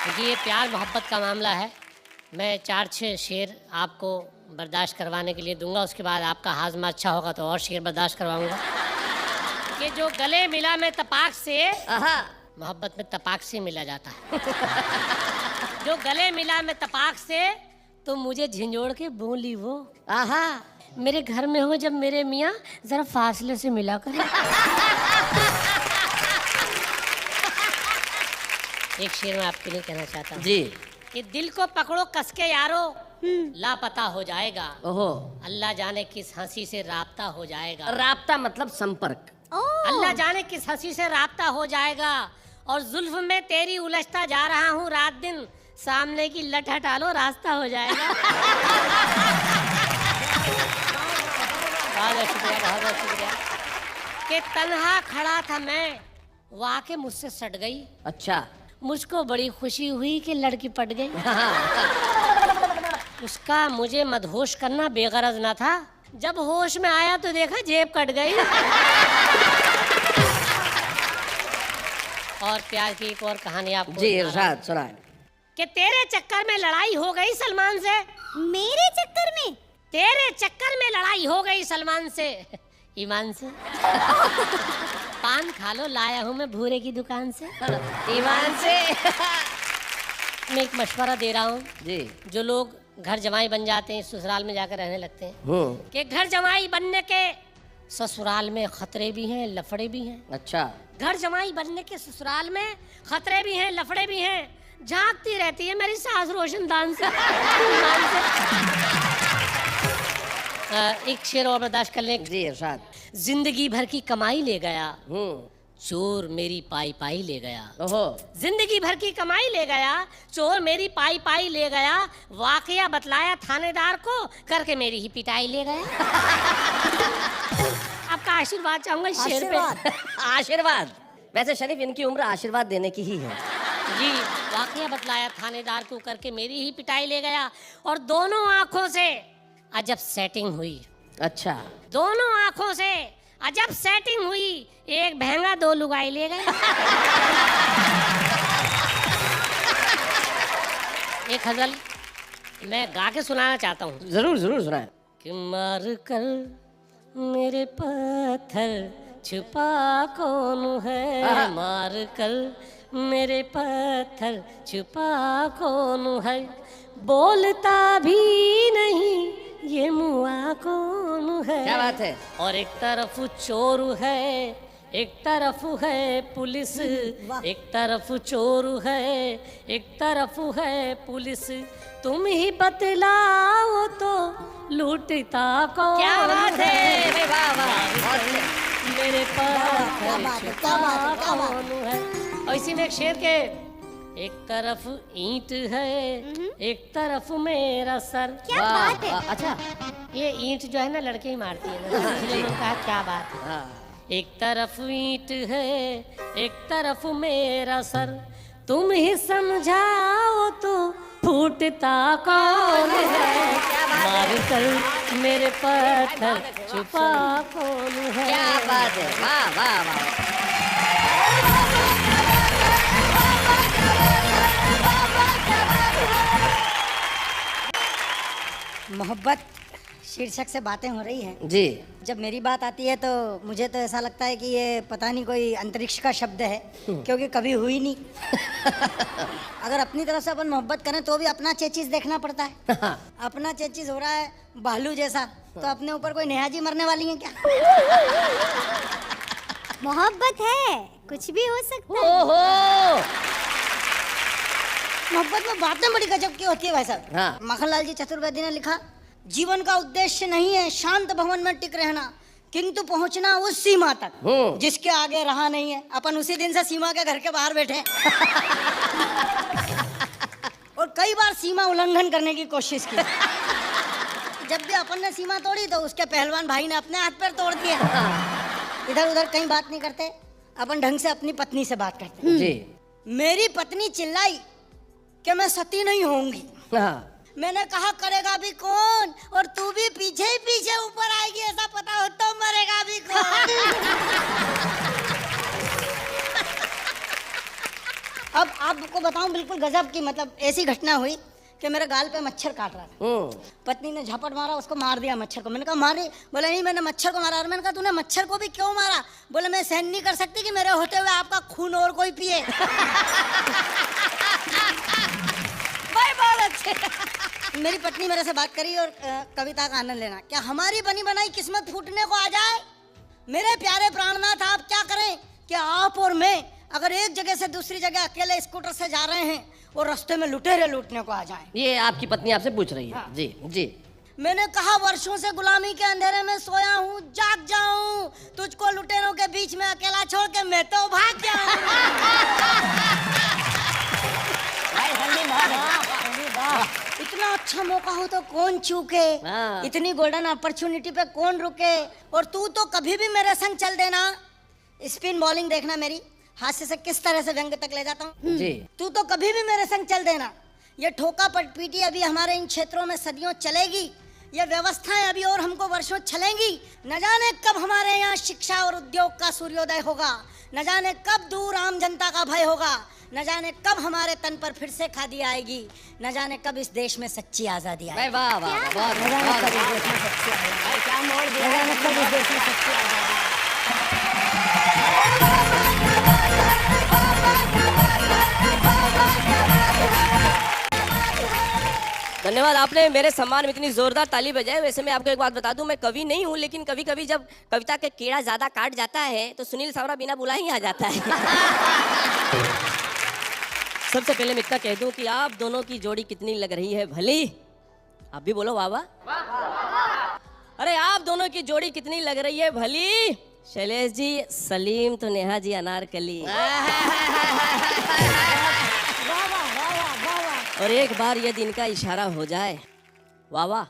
देखिए, ये प्यार मोहब्बत का मामला है। मैं 4-6 शेर आपको बर्दाश्त करवाने के लिए दूंगा, उसके बाद आपका हाजमा अच्छा होगा तो और शेर बर्दाश्त करवाऊंगा। कि जो गले मिला में तपाक से, मोहब्बत में तपाक से मिला जाता है। जो गले मिला में तपाक से, तो मुझे झिंझोड़ के बोली वो, आहा, मेरे घर में हो जब मेरे मियाँ जरा फासले से मिला करें। एक शेर मैं आपके लिए कहना चाहता हूँ जी। कि दिल को पकड़ो कस के यारो, लापता हो जाएगा। ओहो, अल्लाह जाने किस हंसी से राब्ता हो जाएगा। राब्ता मतलब संपर्क। अल्लाह जाने किस हंसी से राब्ता हो जाएगा। और जुल्फ में तेरी उलझता जा रहा हूँ रात दिन, सामने की लट हटा लो रास्ता हो जाएगा। बहुत शुक्रिया, बहुत बहुत शुक्रिया। कि तन्हा खड़ा था मैं, वो आके मुझसे सट गई। अच्छा। मुझको बड़ी खुशी हुई कि लड़की पट गई। उसका मुझे मदहोश करना बेगरज ना था, जब होश में आया तो देखा जेब कट गई। और प्यार की एक और कहानी आपको जी इरशाद सुनाए। कि तेरे चक्कर में लड़ाई हो गई सलमान से। मेरे चक्कर में? तेरे चक्कर में लड़ाई हो गई सलमान से, ईमान से। पान खा लो, लाया हूँ मैं भूरे की दुकान से। ईमान से। मैं एक मशवरा दे रहा हूँ जी। जो लोग घर जमाई बन जाते हैं, ससुराल में जाकर रहने लगते हैं, कि घर जमाई बनने के ससुराल में खतरे भी हैं, लफड़े भी हैं। अच्छा। घर जमाई बनने के ससुराल में खतरे भी हैं, लफड़े भी हैं। झांकती रहती है मेरी सास रोशनदान से। एक शेर और बर्दाश्त कर लें। जी इरशाद। जिंदगी भर की कमाई ले गया, चोर मेरी पाई पाई ले गया। ओहो। जिंदगी भर की कमाई ले गया, चोर मेरी पाई पाई ले गया। वाकया बतलाया थानेदार को, करके मेरी ही पिटाई ले गया। आपका आशीर्वाद चाहूंगा इस शेर पे। आशीर्वाद। वैसे शरीफ इनकी उम्र आशीर्वाद देने की ही है। जी, वाकया बतलाया थानेदार को, करके मेरी ही पिटाई ले गया। और दोनों आंखों से अजब सेटिंग हुई। अच्छा। दोनों आंखों से अजब सेटिंग हुई, एक भैंगा दो लुगाई ले गए। एक गजल मैं गा के सुनाना चाहता हूँ। जरूर जरूर सुनाए। कि मार कर मेरे पत्थर छुपा कौन है, मार कर मेरे पत्थर छुपा कौन है, बोलता भी नहीं ये मुआ कौन है। क्या बात है। और एक तरफ चोर है, एक तरफ है पुलिस, एक तरफ चोर है, एक तरफ है पुलिस, तुम ही बतलाओ तो लूटता कौन। क्या बात है। मेरे पत्थर छुपा कौन है। और इसी में एक शेर के, एक तरफ ईंट है, एक तरफ मेरा सर। क्या बात है। अच्छा। ये ईंट जो है ना लड़के ही मारती है ना, इसलिए मैंने कहा क्या बात है। एक तरफ ईंट है, एक तरफ मेरा सर, तुम ही समझाओ तो फूटता कौन है, मार कर मेरे पत्थर छुपा कौन है। क्या बात है। वाह वाह वाह। मोहब्बत शीर्षक से बातें हो रही हैं। जी। जब मेरी बात आती है तो मुझे तो ऐसा लगता है कि ये पता नहीं कोई अंतरिक्ष का शब्द है, क्योंकि कभी हुई नहीं। अगर अपनी तरफ से अपन मोहब्बत करें तो भी अपना चेचिस देखना पड़ता है। अपना चेचिस हो रहा है भालू जैसा, तो अपने ऊपर कोई नेहाजी मरने वाली है क्या? मोहब्बत है, कुछ भी हो सकता है। ओहो। मोहब्बत में बातें बड़ी गजब की होती है भाई साहब। हाँ। मखनलाल जी चतुर्वेदी ने लिखा, जीवन का उद्देश्य नहीं है शांत भवन में टिक रहना, किंतु पहुंचना उस सीमा तक जिसके आगे रहा नहीं है। अपन उसी दिन से सीमा के घर के बाहर बैठे हैं। और कई बार सीमा उल्लंघन करने की कोशिश की। जब भी अपन ने सीमा तोड़ी तो उसके पहलवान भाई ने अपने हाथ पैर तोड़ दिए। इधर उधर कहीं बात नहीं करते, अपन ढंग से अपनी पत्नी से बात करते हैं। जी। मेरी पत्नी चिल्लाई कि मैं सती नहीं होऊंगी। मैंने कहा करेगा भी कौन, और तू भी पीछे ही पीछे ऊपर आएगी, ऐसा पता हो तो मरेगा भी कौन। अब आपको बताऊं बिल्कुल गजब की मतलब ऐसी घटना हुई कि मेरे गाल पे मच्छर काट रहा था। पत्नी ने झपट मारा, उसको मार दिया मच्छर को। मैंने कहा मारी? बोला नहीं, मैंने मच्छर को मारा। और मैंने कहा तूने मच्छर को भी क्यों मारा? बोले मैं सहन नहीं कर सकती कि मेरे होते हुए आपका खून और कोई पिए। भाई बहुत अच्छे। मेरी पत्नी मेरे से बात करी और कविता का आनंद लेना। क्या हमारी बनी बनाई किस्मत फूटने को आ जाए? मेरे प्यारे प्राणनाथ, आप क्या करें कि आप और मैं अगर एक जगह से दूसरी जगह अकेले स्कूटर से जा रहे हैं और रास्ते में लुटेरे लूटने को आ जाएं। ये आपकी पत्नी आपसे पूछ रही है। हाँ। जी जी। मैंने कहा वर्षों से गुलामी के अंधेरे में सोया हूँ, जाग जाऊं, तुझको लुटेरों के बीच में अकेला छोड़ के मैं तो भाग जाऊं। इतना अच्छा मौका हो तो कौन चूके, हाँ। इतनी गोल्डन अपॉर्चुनिटी पे कौन रुके। और तू तो कभी भी मेरे संग चल देना। स्पिन बॉलिंग देखना मेरी, हास्य से किस तरह से व्यंग तक ले जाता हूँ। जी। तू तो कभी भी मेरे संग चल देना। ये ठोका पीटी अभी हमारे इन क्षेत्रों में सदियों चलेगी। ये व्यवस्थाएं अभी और हमको वर्षों चलेंगी। न जाने कब हमारे यहाँ शिक्षा और उद्योग का सूर्योदय होगा, न जाने कब दूर आम जनता का भय होगा, न जाने कब हमारे तन पर फिर से खादी आएगी, न जाने कब इस देश में सच्ची आजादी आएगी। वाह वाह वाह, बहुत न जाने कब इस देश में सच्ची आजादी। धन्यवाद, आपने मेरे सम्मान में इतनी जोरदार ताली बजाई। वैसे मैं आपको एक बात बता दूं, मैं कवि नहीं हूं, लेकिन कभी कभी जब कविता के कीड़ा ज्यादा काट जाता है तो सुनील सावरा बिना बुलाए ही आ जाता है। सबसे पहले मैं इतना कह दूं कि आप दोनों की जोड़ी कितनी लग रही है भली। आप भी बोलो वाह वाह। अरे आप दोनों की जोड़ी कितनी लग रही है भली। शैलेश जी सलीम तो नेहा जी अनारकली। और एक बार यदि इनका इशारा हो जाए, वाह वाह,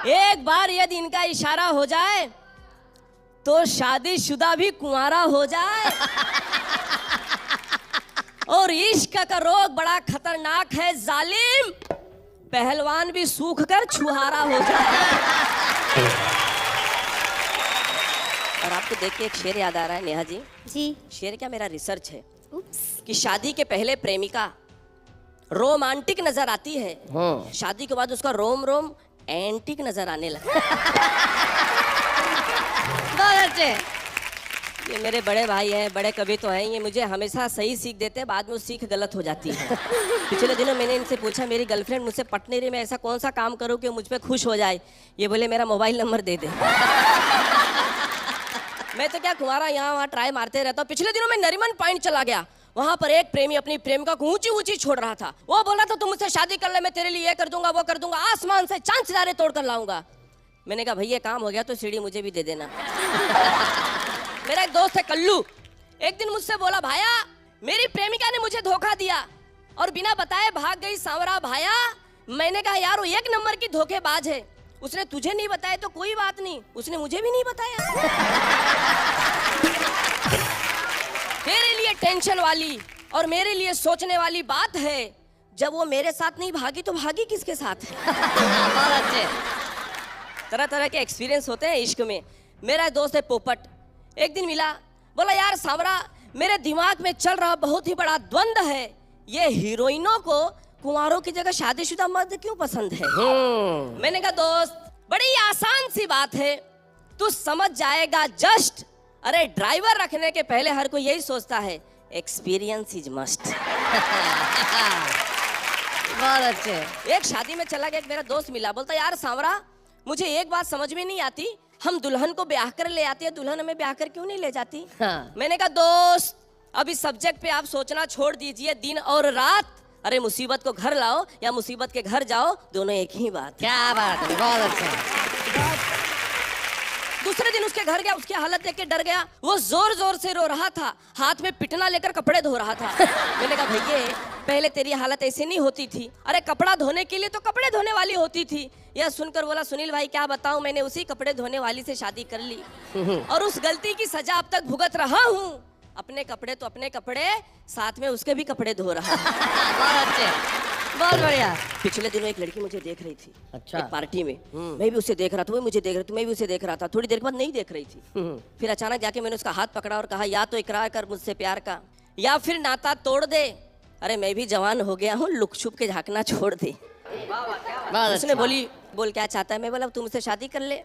एक बार यदि इनका इशारा हो जाए तो शादीशुदा भी कुंवारा हो जाए। और इश्क का रोग बड़ा खतरनाक है जालिम, पहलवान भी सूख कर छुहारा हो जाए। और आपको देख के एक शेर याद आ रहा है नेहा जी। जी। शेर क्या, मेरा रिसर्च है उप्स। कि शादी के पहले प्रेमिका रोमांटिक नजर आती है, शादी के बाद उसका रोम रोम एंटिक नजर आने लगा। बहुत अच्छे। ये मेरे बड़े भाई हैं, बड़े कवि तो हैं, ये मुझे हमेशा सही सीख देते हैं, बाद में वो सीख गलत हो जाती है। पिछले दिनों मैंने इनसे पूछा, मेरी गर्लफ्रेंड मुझसे पट नहीं रही, मैं ऐसा कौन सा काम करूं कि मुझ पे खुश हो जाए। ये बोले मेरा मोबाइल नंबर दे दे। मैं तो क्या कुंवारा यहाँ वहाँ ट्राई मारते रहता हूँ। पिछले दिनों मैं नरीमन पॉइंट चला गया, वहां पर एक प्रेमी अपनी प्रेमिका को ऊंची ऊंची छोड़ रहा था। वो बोला था तुम मुझसे शादी कर ले, मैं तेरे लिए ये कर दूंगा वो कर दूंगा, आसमान से चांद सितारे तोड़ कर लाऊंगा। मैंने कहा भैया काम हो गया तो सीढ़ी मुझे भी दे देना। मेरा एक दोस्त है कल्लू, एक दिन मुझसे बोला भाया मेरी प्रेमिका ने मुझे धोखा दिया और बिना बताए भाग गई सांवरा भाया। मैंने कहा यार वो एक नंबर की धोखेबाज है, उसने तुझे नहीं बताया तो कोई बात नहीं, उसने मुझे भी नहीं बताया। मेरे लिए टेंशन वाली और मेरे लिए सोचने वाली बात है, जब वो मेरे साथ नहीं भागी तो भागी किसके साथ है। बहुत अच्छे। तरह तरह के एक्सपीरियंस होते हैं इश्क में। मेरा दोस्त है पोपट, एक दिन मिला, बोला यार सांवरा मेरे दिमाग में चल रहा बहुत ही बड़ा द्वंद्व है, ये हीरोइनों को कुंवारों की जगह शादीशुदा मर्द क्यों पसंद है। मैंने कहा दोस्त बड़ी आसान सी बात है, तू समझ जाएगा जस्ट। अरे ड्राइवर रखने के पहले हर कोई यही सोचता है एक्सपीरियंस इज मस्ट। बहुत अच्छे। एक शादी में चला गया, एक मेरा दोस्त मिला, बोलता यार सांवरा मुझे एक बात समझ में नहीं आती, हम दुल्हन को ब्याह कर ले आते हैं, दुल्हन हमें ब्याह कर क्यों नहीं ले जाती। हाँ। मैंने कहा दोस्त अब इस सब्जेक्ट पे आप सोचना छोड़ दीजिए, दिन और रात। अरे मुसीबत को घर लाओ या मुसीबत के घर जाओ, दोनों एक ही बात। क्या बात है, बहुत अच्छा। दूसरे दिन उसके घर गया, उसकी हालत देख के डर गया, वो जोर जोर से रो रहा था, हाथ में पिटना लेकर कपड़े धो रहा था। मैंने कहा भैया पहले तेरी हालत ऐसे नहीं होती थी, अरे कपड़ा धोने के लिए तो कपड़े धोने वाली होती थी। यह सुनकर बोला सुनील भाई क्या बताऊं, मैंने उसी कपड़े धोने वाली से शादी कर ली और उस गलती की सजा अब तक भुगत रहा हूँ। अपने कपड़े तो अपने कपड़े, साथ में उसके भी कपड़े धो रहा। बहुत अच्छे, बहुत बढ़िया। पिछले दिनों एक लड़की मुझे देख रही थी, अच्छा, एक पार्टी में। मैं भी उसे देख रहा था, वो मुझे देख रही थी, मैं भी उसे देख रहा था। थोड़ी देर बाद नहीं देख रही थी, फिर अचानक जाके मैंने उसका हाथ पकड़ा और कहा या तो इकरार कर मुझसे प्यार का, या फिर नाता तोड़ दे। अरे मैं भी जवान हो गया हूँ, लुक छुप के झांकना छोड़ दे। उसने बोली बोल क्या चाहता है? मैं बोला तू मुझसे शादी कर ले।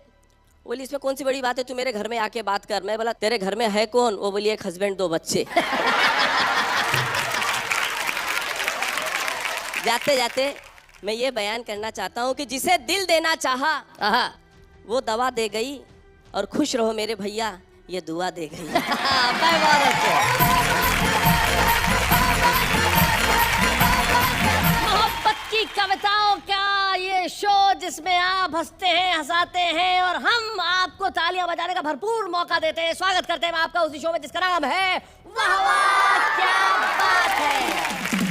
बोली इसमें कौन सी बड़ी बात है, तू मेरे घर में आके बात कर। मैं बोला तेरे घर में है कौन? वो बोली एक हस्बैंड 2 बच्चे। जाते जाते मैं ये बयान करना चाहता हूँ कि जिसे दिल देना चाहा वो दवा दे गई, और खुश रहो मेरे भैया ये दुआ दे गई। मोहब्बत की कविताओं का ये शो जिसमें आप हंसते हैं, हंसाते हैं और हम आपको तालियां बजाने का भरपूर मौका देते हैं। स्वागत करते हैं आपका उसी शो में जिसका नाम है वाह वाह क्या बात है।